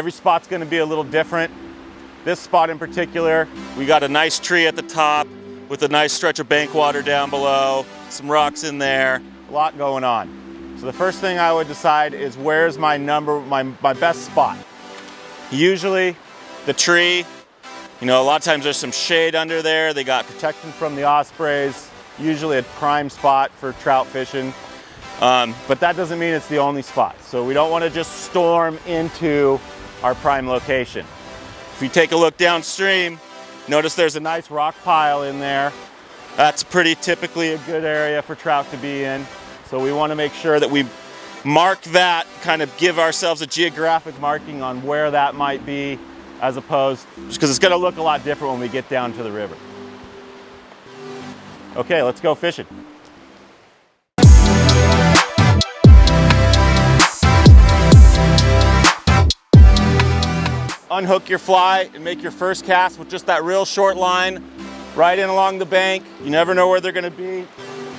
every spot's gonna be a little different. This spot in particular, we got a nice tree at the top with a nice stretch of bank water down below, some rocks in there, a lot going on. So the first thing I would decide is where's my best spot. Usually the tree, you know, a lot of times there's some shade under there. They got protection from the ospreys, usually a prime spot for trout fishing. But that doesn't mean it's the only spot. So we don't want to just storm into our prime location. If you take a look downstream, notice there's a nice rock pile in there. That's pretty typically a good area for trout to be in. So we want to make sure that we mark that, kind of give ourselves a geographic marking on where that might be, as opposed, because it's going to look a lot different when we get down to the river. Okay, let's go fishing. Unhook your fly and make your first cast with just that real short line right in along the bank. You never know where they're going to be.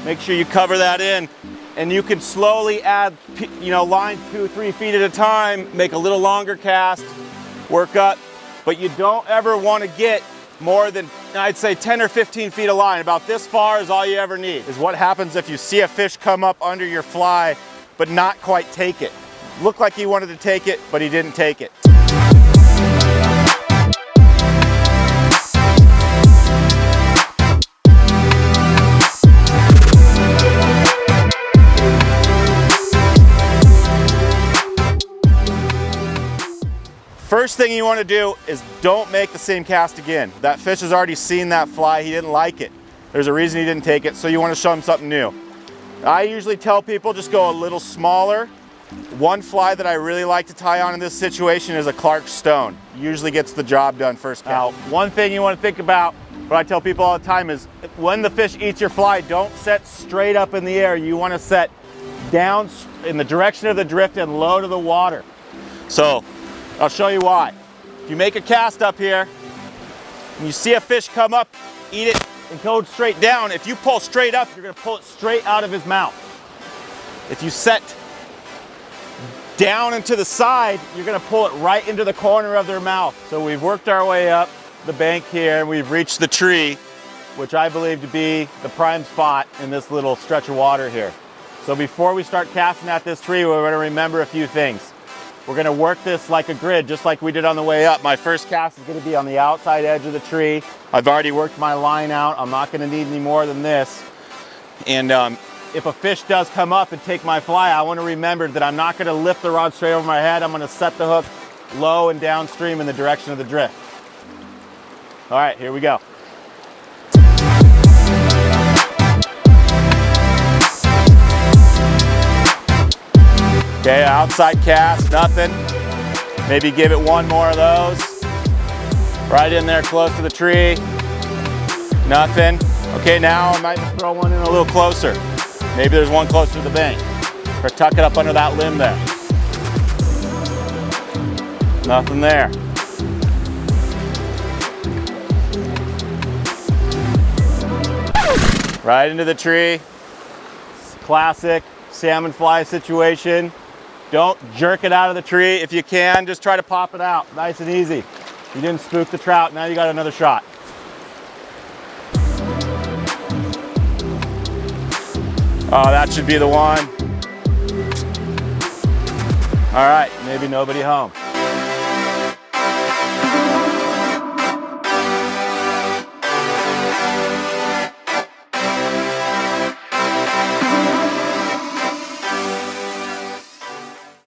Make sure you cover that in, and you can slowly add, you know, line 2-3 feet at a time, make a little longer cast, work up, but you don't ever want to get more than, I'd say, 10 or 15 feet of line. About this far is all you ever need. Is what happens if you see a fish come up under your fly but not quite take it. Looked like he wanted to take it, but he didn't take it. First thing you want to do is don't make the same cast again. That fish has already seen that fly. He didn't like it. There's a reason he didn't take it, so you want to show him something new. I usually tell people just go a little smaller. One fly that I really like to tie on in this situation is a Clark Stone. Usually gets the job done first cast. Now, one thing you want to think about, what I tell people all the time, is when the fish eats your fly, don't set straight up in the air. You want to set down in the direction of the drift and low to the water. So I'll show you why. If you make a cast up here and you see a fish come up, eat it, and go straight down, if you pull straight up, you're going to pull it straight out of his mouth. If you set down and to the side, you're going to pull it right into the corner of their mouth. So we've worked our way up the bank here, and we've reached the tree, which I believe to be the prime spot in this little stretch of water here. So before we start casting at this tree, we're going to remember a few things. We're going to work this like a grid, just like we did on the way up. My first cast is going to be on the outside edge of the tree. I've already worked my line out. I'm not going to need any more than this. And if a fish does come up and take my fly, I want to remember that I'm not going to lift the rod straight over my head. I'm going to set the hook low and downstream in the direction of the drift. All right, here we go. Okay, outside cast, nothing. Maybe give it one more of those. Right in there close to the tree. Nothing. Okay, now I might throw one in a little closer. Maybe there's one closer to the bank. Or tuck it up under that limb there. Nothing there. Right into the tree. Classic salmonfly situation. Don't jerk it out of the tree. If you can, just try to pop it out. Nice and easy. You didn't spook the trout. Now you got another shot. Oh, that should be the one. All right, maybe nobody home.